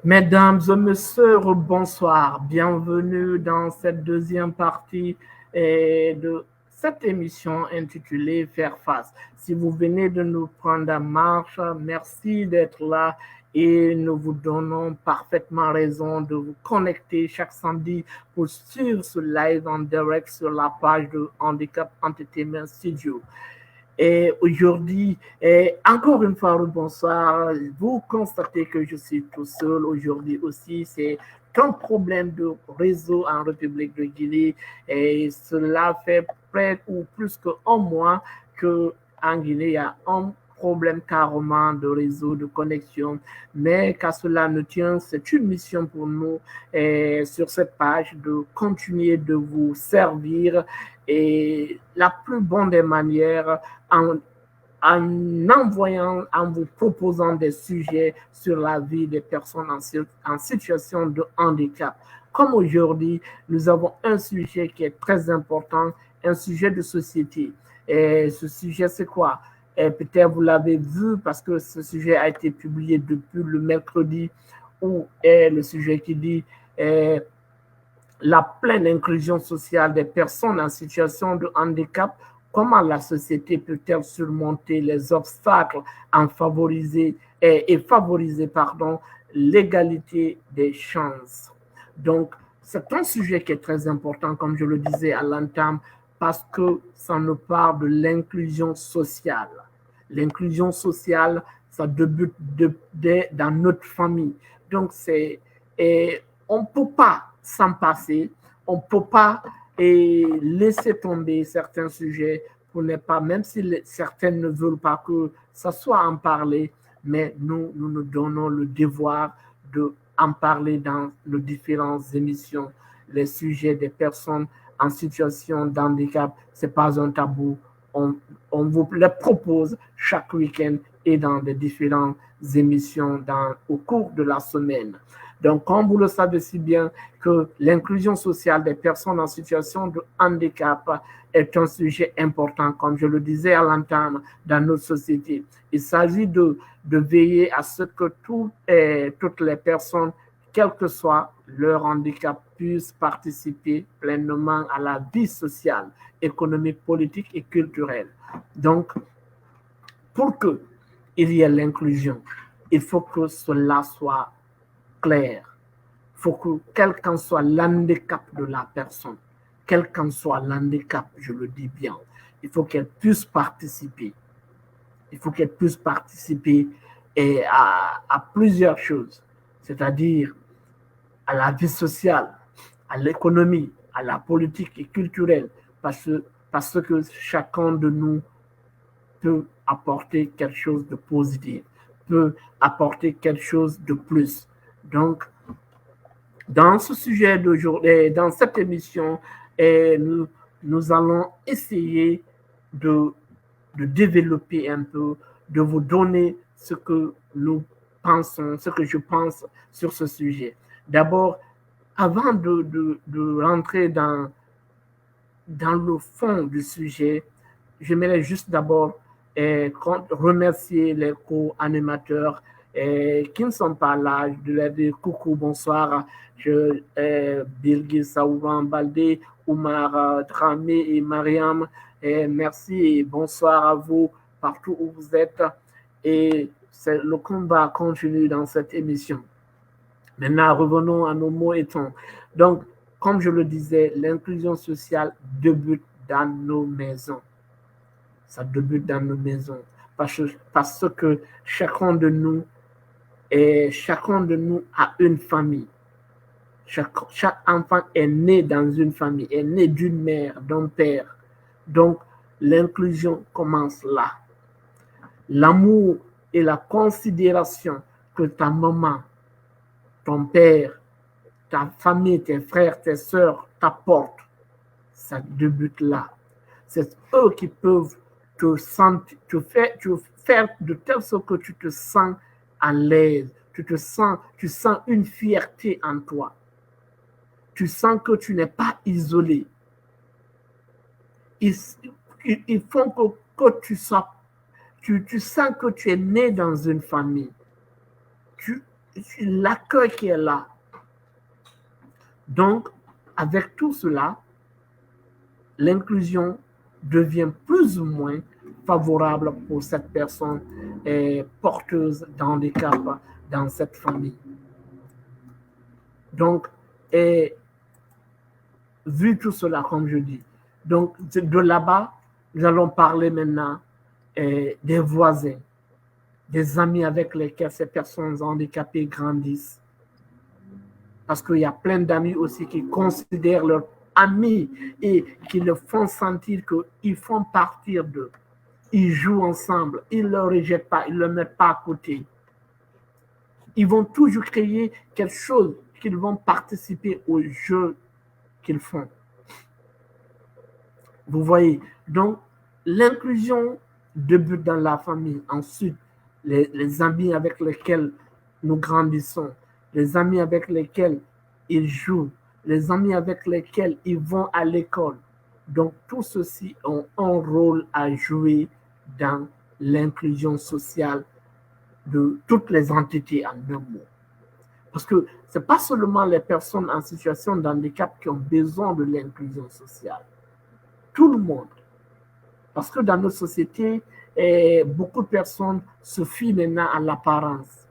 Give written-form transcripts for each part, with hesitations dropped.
Mesdames et messieurs, bonsoir. Bienvenue dans cette deuxième partie de cette émission intitulée Faire face. Si vous venez de nous prendre en marche, merci d'être là et nous vous donnons parfaitement raison de vous connecter chaque samedi pour suivre ce live en direct sur la page de Handicap Entertainment Studio. Et aujourd'hui, encore une fois, bonsoir. Vous constatez que je suis tout seul aujourd'hui aussi. C'est un problème de réseau en République de Guinée. Et cela fait près ou plus qu'un mois qu'en Guinée, il y a un problème carrément de réseau, de connexion. Mais qu'à cela ne tient, c'est une mission pour nous sur cette page de continuer de vous servir et la plus bonne des manières en, en envoyant, en vous proposant des sujets sur la vie des personnes en situation de handicap. Comme aujourd'hui, nous avons un sujet qui est très important, un sujet de société. Et ce sujet, c'est quoi? Et peut-être vous l'avez vu parce que ce sujet a été publié depuis le mercredi, où est le sujet qui dit la pleine inclusion sociale des personnes en situation de handicap, comment la société peut-elle surmonter les obstacles en favoriser et favoriser l'égalité des chances. Donc, c'est un sujet qui est très important, comme je le disais à l'entame, parce que ça nous parle de l'inclusion sociale. L'inclusion sociale, ça débute dans notre famille. Donc, on ne peut pas s'en passer, on ne peut pas laisser tomber certains sujets pour ne pas, même si certains ne veulent pas que ça soit en parler, mais nous donnons le devoir de en parler dans nos différentes émissions. Les sujets des personnes en situation de handicap, ce n'est pas un tabou. On, on vous les propose chaque week-end et dans des différentes émissions au cours de la semaine. Donc, comme vous le savez si bien que l'inclusion sociale des personnes en situation de handicap est un sujet important, comme je le disais à l'entame, dans notre société. Il s'agit de veiller à ce que toutes les personnes, quel que soit leur handicap, puissent participer pleinement à la vie sociale, économique, politique et culturelle. Donc, pour qu'il y ait l'inclusion, il faut que cela soit clair. Il faut que, quel qu'en soit l'handicap de la personne, quel qu'en soit l'handicap, je le dis bien, il faut qu'elle puisse participer. Il faut qu'elle puisse participer à plusieurs choses, c'est-à-dire à la vie sociale, à l'économie, à la politique et culturelle, parce que chacun de nous peut apporter quelque chose de positif, peut apporter quelque chose de plus. Donc, dans ce sujet d'aujourd'hui, dans cette émission, nous allons essayer de, de développer un peu, de vous donner ce que nous pensons, ce que je pense sur ce sujet. D'abord, avant de rentrer dans le fond du sujet, j'aimerais juste d'abord remercier les co-animateurs qui ne sont pas là. Je leur dis coucou, bonsoir. Bilgi Saouvan Baldé, Oumar Dramé et Mariam. Merci et bonsoir à vous partout où vous êtes. Et le combat continue dans cette émission. Maintenant, revenons à nos mots et tons. Donc, comme je le disais, l'inclusion sociale débute dans nos maisons. Ça débute dans nos maisons. Parce que chacun de nous a une famille. Chaque enfant est né dans une famille, est né d'une mère, d'un père. Donc, l'inclusion commence là. L'amour et la considération que ta maman, ton père, ta famille, tes frères, tes sœurs t'apportent, ça débute là. C'est eux qui peuvent te faire de telle sorte que tu te sens à l'aise, tu sens une fierté en toi. Tu sens que tu n'es pas isolé. Ils font que tu sens que tu es né dans une famille. l'accueil qui est là. Donc, avec tout cela, l'inclusion devient plus ou moins favorable pour cette personne porteuse d'handicap dans cette famille. Donc, vu tout cela, comme je dis, donc de là-bas, nous allons parler maintenant des voisins, des amis avec lesquels ces personnes handicapées grandissent. Parce qu'il y a plein d'amis aussi qui considèrent leurs amis et qui leur font sentir qu'ils font partie d'eux. Ils jouent ensemble, ils ne le rejettent pas, ils ne le mettent pas à côté. Ils vont toujours créer quelque chose qu'ils vont participer au jeu qu'ils font. Vous voyez, donc l'inclusion débute dans la famille. Ensuite, les amis avec lesquels nous grandissons, les amis avec lesquels ils jouent, les amis avec lesquels ils vont à l'école. Donc, tout ceci ont un rôle à jouer dans l'inclusion sociale de toutes les entités en un mot. Parce que ce n'est pas seulement les personnes en situation de handicap qui ont besoin de l'inclusion sociale. Tout le monde. Parce que dans notre société, beaucoup de personnes se fient maintenant à l'apparence.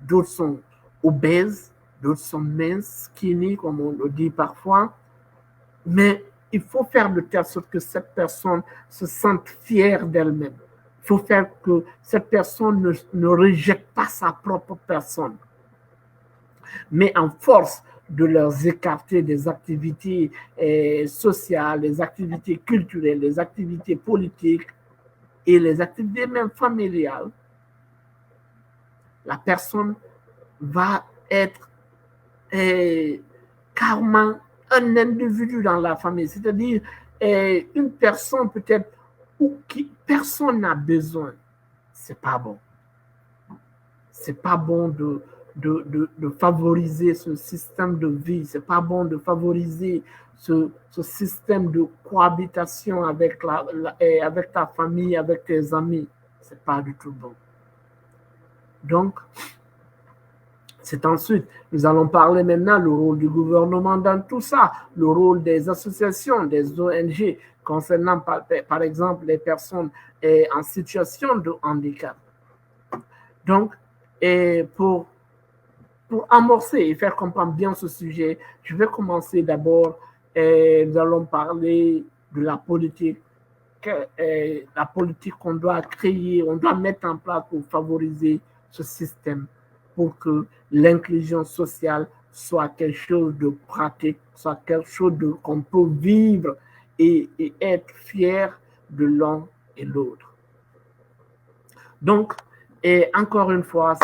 D'autres sont obèses, d'autres sont minces, skinny, comme on le dit parfois. Mais il faut faire de telle sorte que cette personne se sente fière d'elle-même. Il faut faire que cette personne ne rejette pas sa propre personne, mais en force de leur écarter des activités sociales, des activités culturelles, des activités politiques et les activités même familiales, la personne va être carrément un individu dans la famille, c'est-à-dire une personne peut-être où personne n'a besoin. C'est pas bon. C'est pas bon de favoriser ce système de vie. C'est pas bon de favoriser ce système de cohabitation avec avec ta famille, avec tes amis. C'est pas du tout bon. Donc, c'est ensuite, nous allons parler maintenant le rôle du gouvernement dans tout ça, le rôle des associations, des ONG concernant par exemple les personnes en situation de handicap. Donc, pour amorcer et faire comprendre bien ce sujet, je vais commencer d'abord, nous allons parler de la politique qu'on doit créer, on doit mettre en place pour favoriser ce système, pour que l'inclusion sociale soit quelque chose de pratique, soit quelque chose qu'on peut vivre et être fier de l'un et l'autre. Donc, et encore une fois,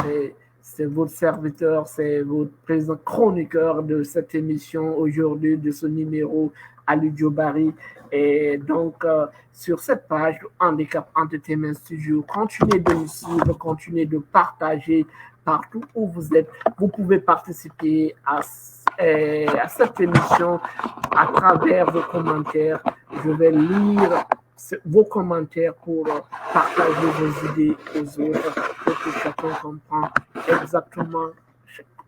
c'est votre serviteur, c'est votre président chroniqueur de cette émission aujourd'hui, de ce numéro, Ali Diobari. Et donc, sur cette page, Handicap Entertainment Studio, continuez de nous suivre, continuez de partager partout où vous êtes. Vous pouvez participer à cette émission à travers vos commentaires. Je vais lire vos commentaires pour partager vos idées aux autres, pour que chacun comprenne exactement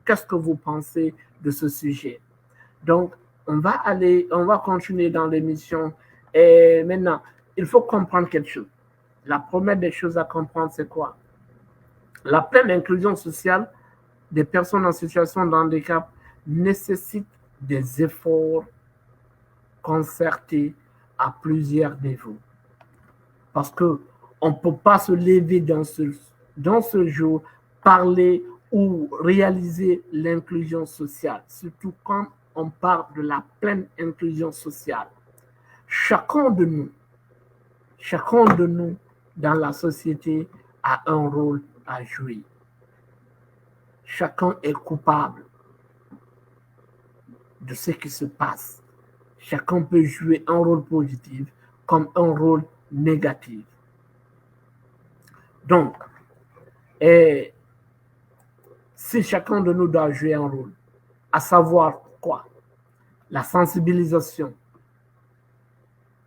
qu'est-ce que vous pensez de ce sujet. Donc, on va continuer dans l'émission. Et maintenant, il faut comprendre quelque chose. La première des choses à comprendre, c'est quoi? La pleine inclusion sociale des personnes en situation de handicap nécessite des efforts concertés à plusieurs niveaux. Parce qu'on ne peut pas se lever dans ce jour, parler ou réaliser l'inclusion sociale, surtout quand on parle de la pleine inclusion sociale. Chacun de nous dans la société a un rôle à jouer. Chacun est coupable de ce qui se passe. Chacun peut jouer un rôle positif comme un rôle négatif. Donc, si chacun de nous doit jouer un rôle, à savoir quoi? La sensibilisation.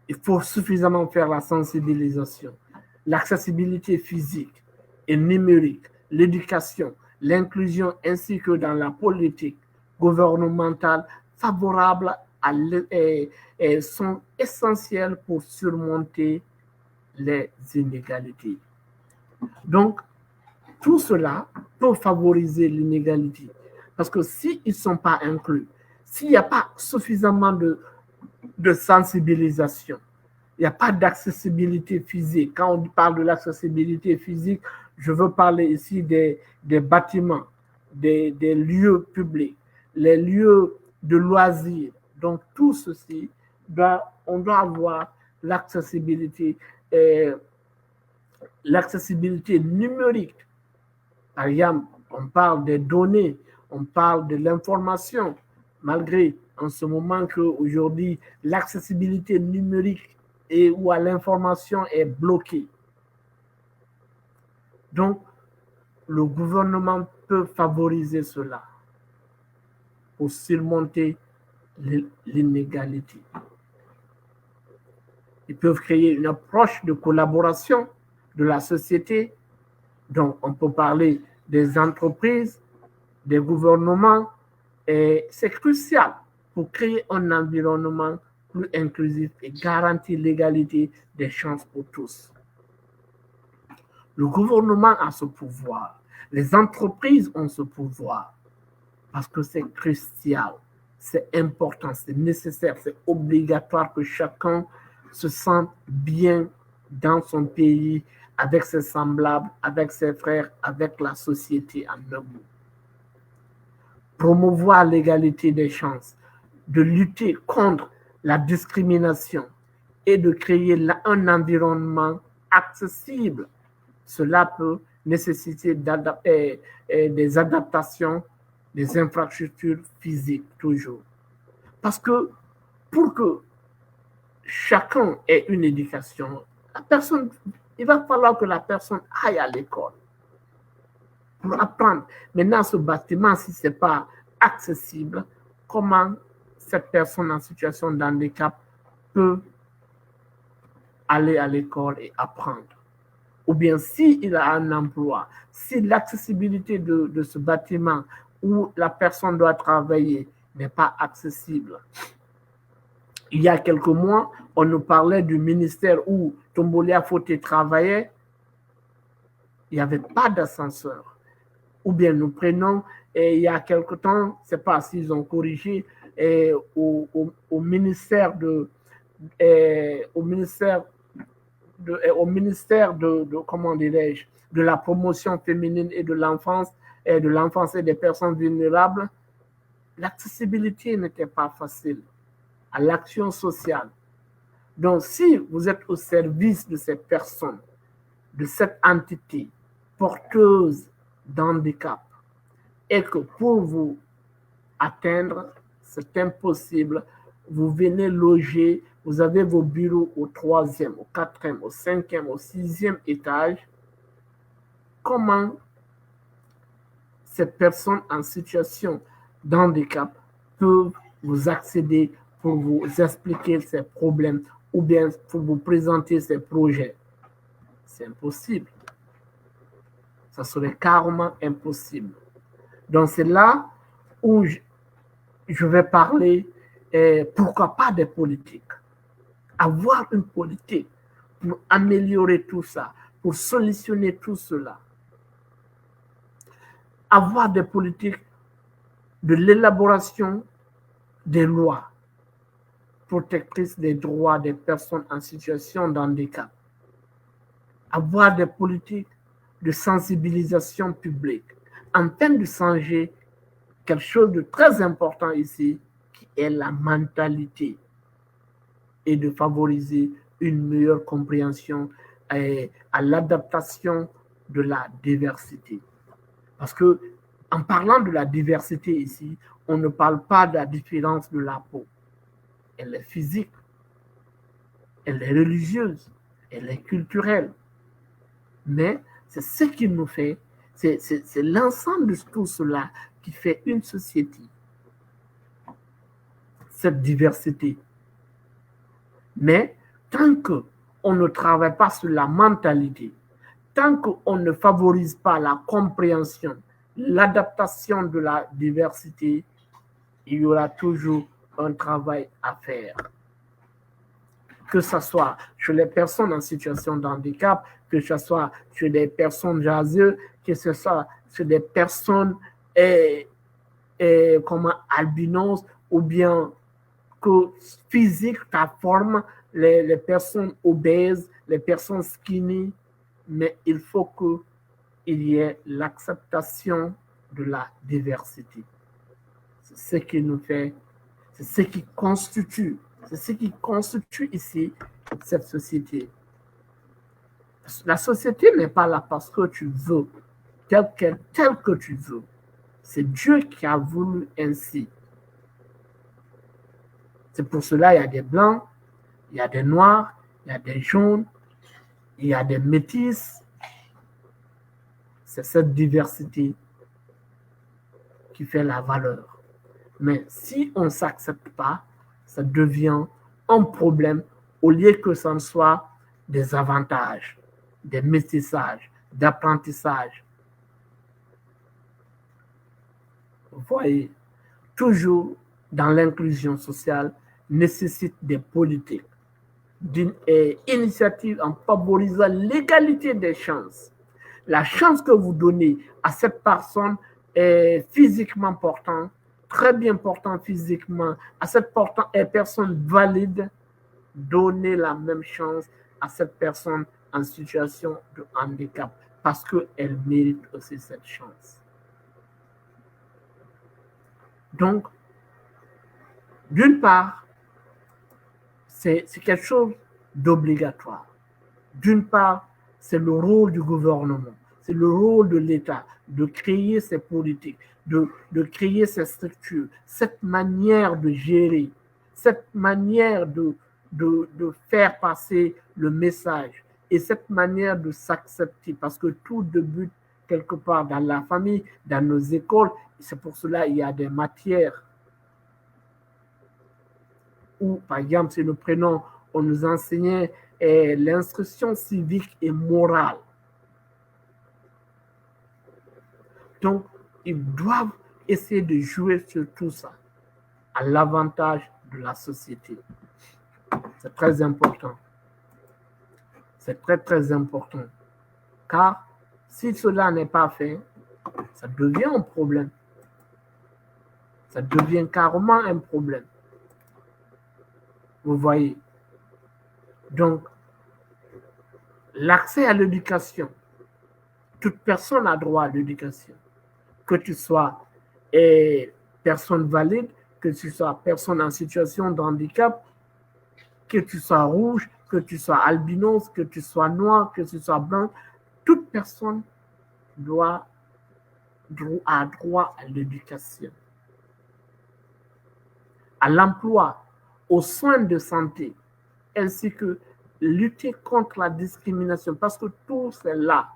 Il faut suffisamment faire la sensibilisation. L'accessibilité physique et numérique, l'éducation, l'inclusion ainsi que dans la politique gouvernementale favorables sont essentielles pour surmonter les inégalités. Donc, tout cela peut favoriser l'inégalité. Parce que s'ils ne sont pas inclus, s'il n'y a pas suffisamment de sensibilisation, il n'y a pas d'accessibilité physique. Quand on parle de l'accessibilité physique, je veux parler ici des bâtiments, des lieux publics, les lieux de loisirs. Donc, tout ceci, on doit avoir l'accessibilité numérique. Par exemple, on parle des données, on parle de l'information, malgré en ce moment qu'aujourd'hui, l'accessibilité numérique et où à l'information est bloquée. Donc, le gouvernement peut favoriser cela pour surmonter l'inégalité. Ils peuvent créer une approche de collaboration de la société. Donc, on peut parler des entreprises, des gouvernements, et c'est crucial pour créer un environnement plus inclusif et garantir l'égalité des chances pour tous. Le gouvernement a ce pouvoir, les entreprises ont ce pouvoir, parce que c'est crucial, c'est important, c'est nécessaire, c'est obligatoire que chacun se sente bien dans son pays, avec ses semblables, avec ses frères, avec la société en un mot. Promouvoir l'égalité des chances, de lutter contre la discrimination et de créer un environnement accessible. Cela peut nécessiter des adaptations, des infrastructures physiques toujours. Parce que pour que chacun ait une éducation, il va falloir que la personne aille à l'école pour apprendre. Maintenant, ce bâtiment, si ce n'est pas accessible, comment cette personne en situation de handicap peut aller à l'école et apprendre? Ou bien s'il a un emploi, si l'accessibilité de ce bâtiment où la personne doit travailler n'est pas accessible. Il y a quelques mois, on nous parlait du ministère où Tombolia Fauté travaillait, il n'y avait pas d'ascenseur. Ou bien nous prenons, il y a quelque temps, je ne sais pas s'ils ont corrigé, au ministère de comment dirais-je, de la promotion féminine et de l'enfance et des personnes vulnérables, l'accessibilité n'était pas facile à l'action sociale. Donc, si vous êtes au service de ces personnes, de cette entité porteuse d'handicap, et que pour vous atteindre, c'est impossible, vous venez loger, vous avez vos bureaux au 3e, au 4e, au 5e, au 6e étage, comment ces personnes en situation d'handicap peuvent vous accéder pour vous expliquer ces problèmes ou bien pour vous présenter ces projets? C'est impossible. Ça serait carrément impossible. Donc c'est là où je vais parler, pourquoi pas des politiques. Avoir une politique pour améliorer tout ça, pour solutionner tout cela. Avoir des politiques de l'élaboration des lois protectrices des droits des personnes en situation de handicap. Avoir des politiques de sensibilisation publique, afin de changer quelque chose de très important ici, qui est la mentalité, et de favoriser une meilleure compréhension à l'adaptation de la diversité. Parce que en parlant de la diversité ici, on ne parle pas de la différence de la peau. Elle est physique, elle est religieuse, elle est culturelle. Mais c'est ce qui nous fait, c'est l'ensemble de tout cela qui fait une société. Cette diversité. Mais tant qu'on ne travaille pas sur la mentalité, tant qu'on ne favorise pas la compréhension, l'adaptation de la diversité, il y aura toujours un travail à faire. Que ce soit chez les personnes en situation de handicap, que ce soit chez des personnes jaseuses, que ce soit chez des personnes comme albinos ou bien que physique, ta forme, les personnes obèses, les personnes skinny, mais il faut qu'il y ait l'acceptation de la diversité. C'est ce qui nous fait, c'est ce qui constitue ici cette société. La société n'est pas là parce que tu veux, tel que tu veux. C'est Dieu qui a voulu ainsi. C'est pour cela qu'il y a des blancs, il y a des noirs, il y a des jaunes, il y a des métis. C'est cette diversité qui fait la valeur. Mais si on ne s'accepte pas, ça devient un problème au lieu que ça ne soit des avantages, des métissages, d'apprentissage. Vous voyez, toujours dans l'inclusion sociale nécessite des politiques, d'une initiative en favorisant l'égalité des chances. La chance que vous donnez à cette personne est physiquement portante, très bien portante physiquement, à cette personne valide, donnez la même chance à cette personne en situation de handicap parce qu'elle mérite aussi cette chance. Donc, d'une part, c'est quelque chose d'obligatoire. D'une part, c'est le rôle du gouvernement, c'est le rôle de l'État de créer ces politiques, de créer ces structures, cette manière de gérer, cette manière de faire passer le message et cette manière de s'accepter parce que tout débute quelque part dans la famille, dans nos écoles. C'est pour cela qu'il y a des matières où, par exemple, si nous prenons, on nous enseignait l'instruction civique et morale. Donc, ils doivent essayer de jouer sur tout ça à l'avantage de la société. C'est très important. C'est très, très important. Car si cela n'est pas fait, ça devient un problème. Ça devient carrément un problème. Vous voyez. Donc, l'accès à l'éducation. Toute personne a droit à l'éducation. Que tu sois personne valide, que tu sois personne en situation de handicap, que tu sois rouge, que tu sois albinos, que tu sois noir, que tu sois blanc, toute personne a droit à l'éducation, à l'emploi, aux soins de santé, ainsi que lutter contre la discrimination, parce que tout c'est là,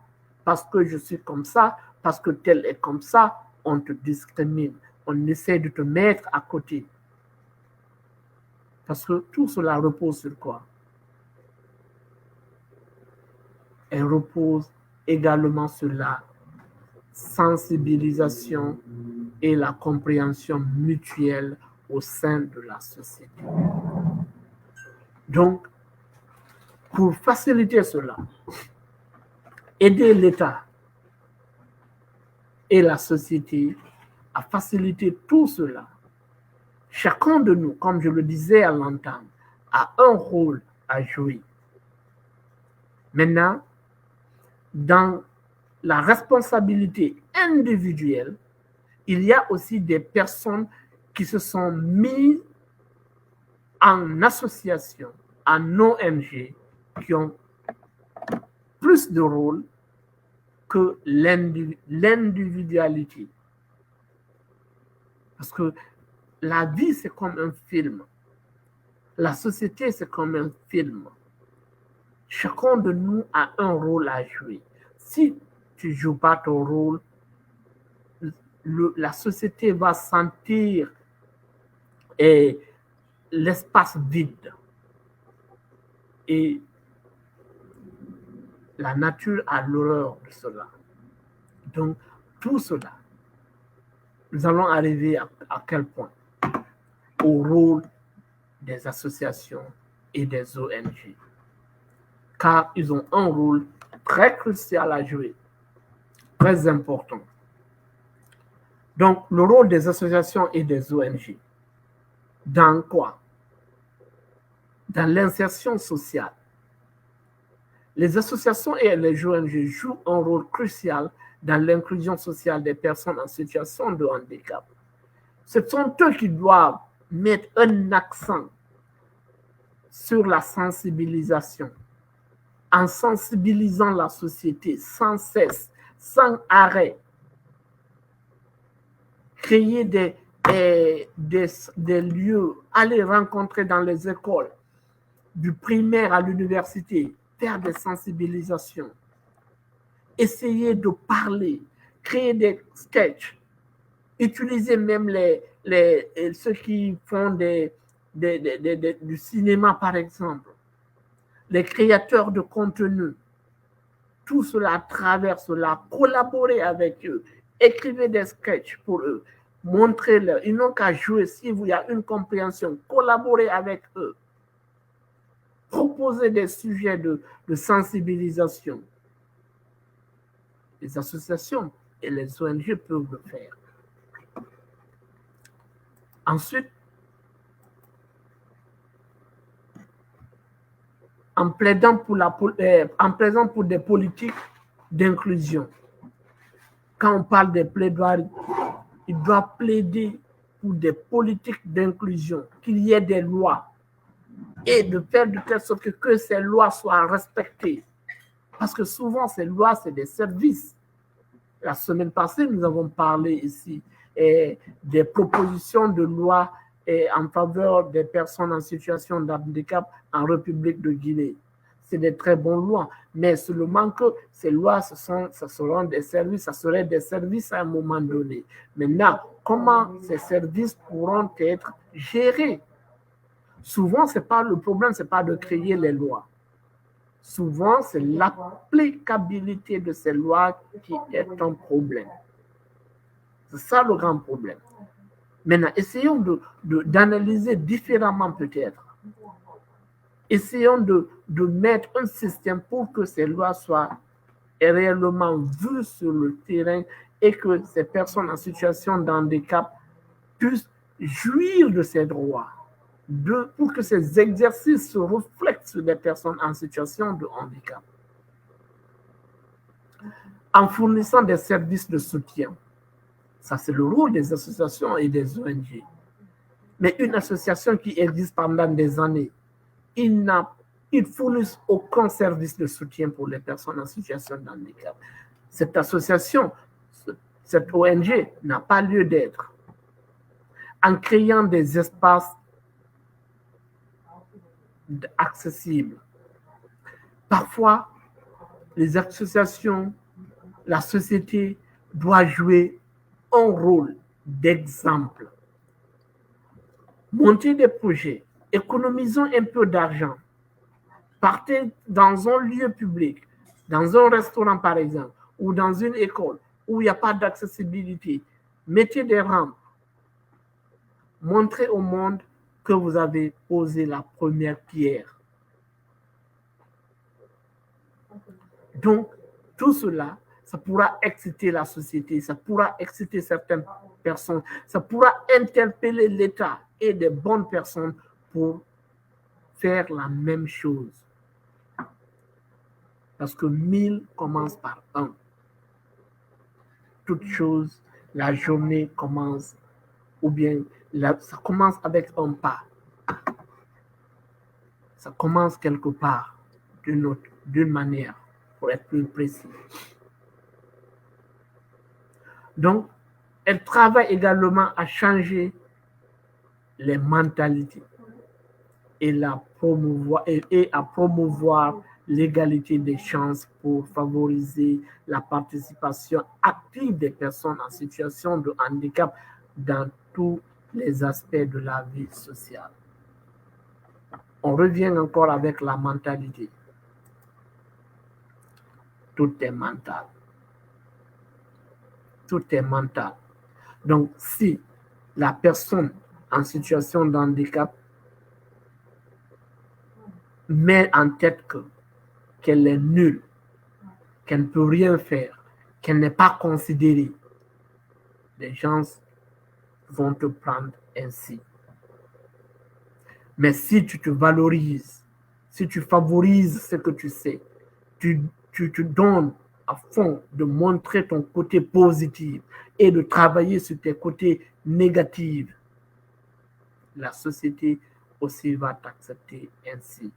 parce que je suis comme ça, parce que tel est comme ça, on te discrimine, on essaie de te mettre à côté. Parce que tout cela repose sur quoi? Elle repose également sur la sensibilisation et la compréhension mutuelle au sein de la société. Donc, pour faciliter cela, aider l'État et la société à faciliter tout cela, chacun de nous, comme je le disais à l'entame, a un rôle à jouer. Maintenant, dans la responsabilité individuelle, il y a aussi des personnes qui se sont mises en association, en ONG, qui ont plus de rôle que l'individualité. Parce que la vie, c'est comme un film. La société, c'est comme un film. Chacun de nous a un rôle à jouer. Si tu ne joues pas ton rôle, la société va sentir l'espace vide. Et la nature a l'horreur de cela. Donc, tout cela, nous allons arriver à quel point? Au rôle des associations et des ONG. Car ils ont un rôle très crucial à jouer, très important. Donc, le rôle des associations et des ONG, dans quoi? Dans l'insertion sociale. Les associations et les ONG jouent un rôle crucial dans l'inclusion sociale des personnes en situation de handicap. Ce sont eux qui doivent mettre un accent sur la sensibilisation, en sensibilisant la société sans cesse, sans arrêt, créer des lieux, aller rencontrer dans les écoles, du primaire à l'université, faire des sensibilisations, essayer de parler, créer des sketchs, utiliser même ceux qui font du cinéma, par exemple, les créateurs de contenu, tout cela à travers cela, collaborer avec eux, écrivez des sketchs pour eux, montrez-leur, ils n'ont qu'à jouer s'il y a une compréhension, collaborer avec eux, proposer des sujets de sensibilisation. Les associations et les ONG peuvent le faire. Ensuite, en plaidant pour des politiques d'inclusion. Quand on parle des plaidoiries, il doit plaider pour des politiques d'inclusion, qu'il y ait des lois et de faire de telle sorte que ces lois soient respectées. Parce que souvent, ces lois, c'est des services. La semaine passée, nous avons parlé ici des propositions de loi en faveur des personnes en situation de handicap en République de Guinée. C'est des très bonnes lois, mais seulement que ces lois, ça seront des services, ça serait des services à un moment donné. Maintenant, comment ces services pourront être gérés? Souvent, le problème, ce n'est pas de créer les lois. Souvent, c'est l'applicabilité de ces lois qui est un problème. C'est ça le grand problème. Maintenant, essayons d'analyser différemment peut-être. Essayons de mettre un système pour que ces lois soient réellement vues sur le terrain et que ces personnes en situation de handicap puissent jouir de ces droits, pour que ces exercices se reflètent sur les personnes en situation de handicap. En fournissant des services de soutien. Ça, c'est le rôle des associations et des ONG. Mais une association qui existe pendant des années, ils ne fournissent aucun service de soutien pour les personnes en situation de handicap. Cette association, cette ONG n'a pas lieu d'être. En créant des espaces accessibles. Parfois, les associations, la société doit jouer un rôle d'exemple. Monter des projets, économisons un peu d'argent, partez dans un lieu public, dans un restaurant par exemple, ou dans une école où il n'y a pas d'accessibilité, mettez des rampes, montrez au monde que vous avez posé la première pierre. Donc, tout cela, ça pourra exciter la société, ça pourra exciter certaines personnes, ça pourra interpeller l'État et des bonnes personnes pour faire la même chose. Parce que 1000 commence par 1. Toute chose, la journée commence, ou bien ça commence avec un pas. Ça commence quelque part, d'une manière, pour être plus précis. Donc, elle travaille également à changer les mentalités et à promouvoir l'égalité des chances pour favoriser la participation active des personnes en situation de handicap dans tous les aspects de la vie sociale. On revient encore avec la mentalité. Tout est mental. Tout est mental. Donc, si la personne en situation de handicap met en tête qu'elle est nulle, qu'elle ne peut rien faire, qu'elle n'est pas considérée, les gens vont te prendre ainsi. Mais si tu te valorises, si tu favorises ce que tu sais, tu te donnes à fond de montrer ton côté positif et de travailler sur tes côtés négatifs, la société aussi va t'accepter ainsi.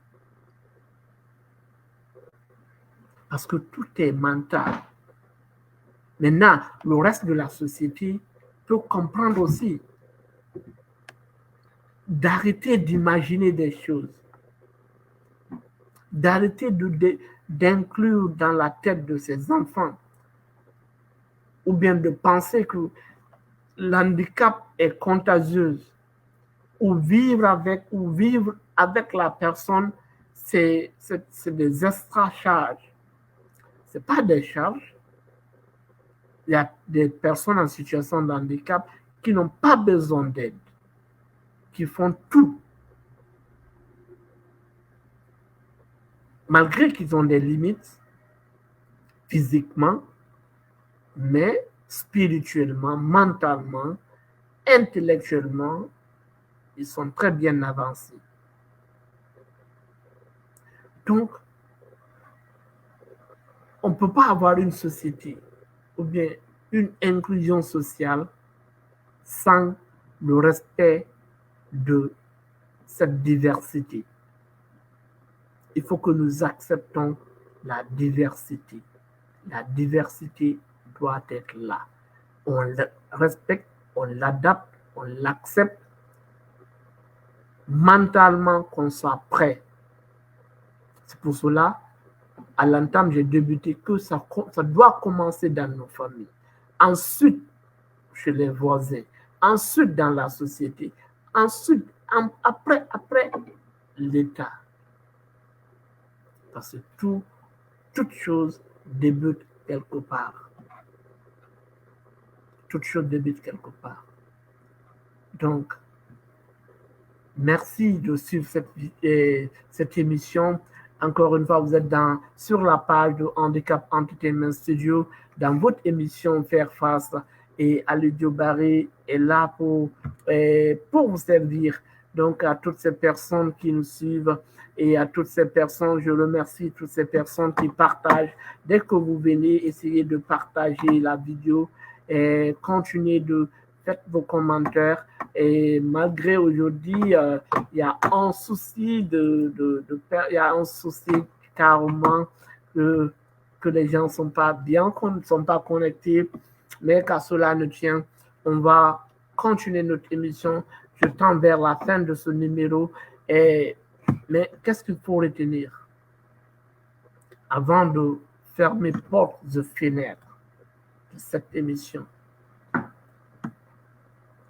Parce que tout est mental. Maintenant, le reste de la société peut comprendre aussi d'arrêter d'imaginer des choses, d'arrêter d'inclure dans la tête de ses enfants, ou bien de penser que l'handicap est contagieux, ou vivre avec la personne, c'est des extra-charges. Ce n'est pas des charges. Il y a des personnes en situation de handicap qui n'ont pas besoin d'aide, qui font tout. Malgré qu'ils ont des limites physiquement, mais spirituellement, mentalement, intellectuellement, ils sont très bien avancés. Donc, on ne peut pas avoir une société ou bien une inclusion sociale sans le respect de cette diversité. Il faut que nous acceptons la diversité. La diversité doit être là. On le respecte, on l'adapte, on l'accepte mentalement qu'on soit prêt. C'est pour cela, à l'entame, j'ai débuté que ça doit commencer dans nos familles. Ensuite, chez les voisins. Ensuite, dans la société. Ensuite, après l'État. Parce que toute chose débute quelque part. Toute chose débute quelque part. Donc, merci de suivre cette émission. Encore une fois, vous êtes sur la page de Handicap Entertainment Studio, dans votre émission Faire Face, et Alidio Barré est là pour vous servir. Donc, à toutes ces personnes qui nous suivent et à toutes ces personnes, je remercie toutes ces personnes qui partagent. Dès que vous venez, essayez de partager la vidéo et continuez de faire vos commentaires. Et malgré aujourd'hui, il y a un souci il y a un souci carrément que les gens ne sont pas connectés, mais qu'à cela ne tient, on va continuer notre émission. Je tends vers la fin de ce numéro. Mais qu'est-ce qu'il faut retenir avant de fermer portes et fenêtres de cette émission?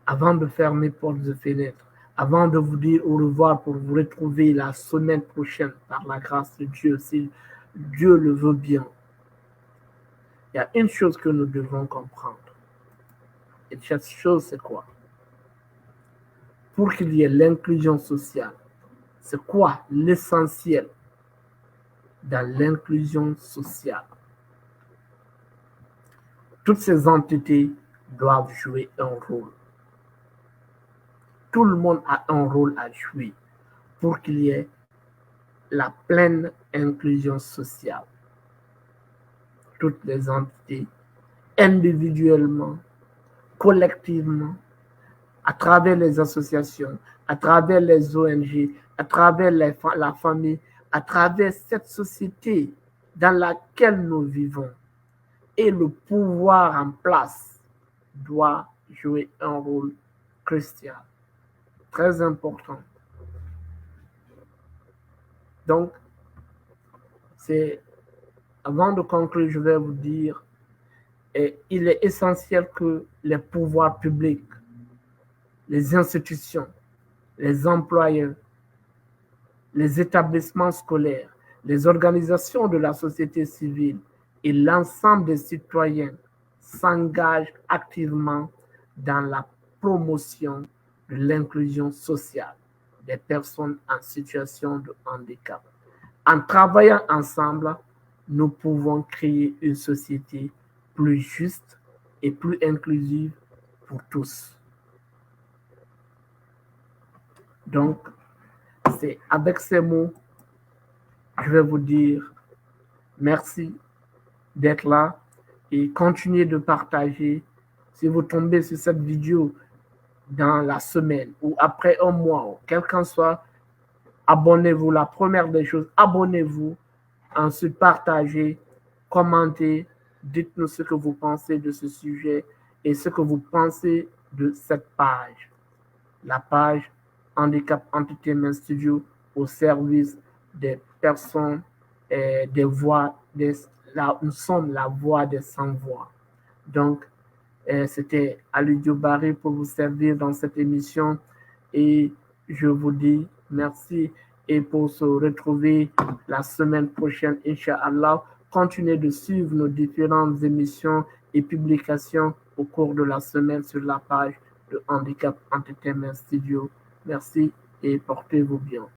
Avant de fermer portes et fenêtres, avant de vous dire au revoir pour vous retrouver la semaine prochaine par la grâce de Dieu, si Dieu le veut bien, il y a une chose que nous devons comprendre. Et cette chose, c'est quoi? Pour qu'il y ait l'inclusion sociale, c'est quoi l'essentiel dans l'inclusion sociale? Toutes ces entités doivent jouer un rôle. Tout le monde a un rôle à jouer pour qu'il y ait la pleine inclusion sociale. Toutes les entités, individuellement, collectivement, à travers les associations, à travers les ONG, à travers la famille, à travers cette société dans laquelle nous vivons. Et le pouvoir en place doit jouer un rôle crucial, très important. Donc, avant de conclure, je vais vous dire, il est essentiel que les pouvoirs publics, les institutions, les employeurs, les établissements scolaires, les organisations de la société civile et l'ensemble des citoyens s'engagent activement dans la promotion de l'inclusion sociale des personnes en situation de handicap. En travaillant ensemble, nous pouvons créer une société plus juste et plus inclusive pour tous. Donc, c'est avec ces mots, je vais vous dire merci d'être là et continuez de partager. Si vous tombez sur cette vidéo dans la semaine ou après un mois, quel qu'en soit, abonnez-vous. La première des choses, abonnez-vous. Ensuite, partagez, commentez, dites-nous ce que vous pensez de ce sujet et ce que vous pensez de cette page. La page Handicap Entertainment Studio au service des personnes et des voix. Nous sommes la voix des sans-voix. Donc, c'était Alidio Barry pour vous servir dans cette émission et je vous dis merci et pour se retrouver la semaine prochaine, Inch'Allah. Continuez de suivre nos différentes émissions et publications au cours de la semaine sur la page de Handicap Entertainment Studio. Merci et portez-vous bien.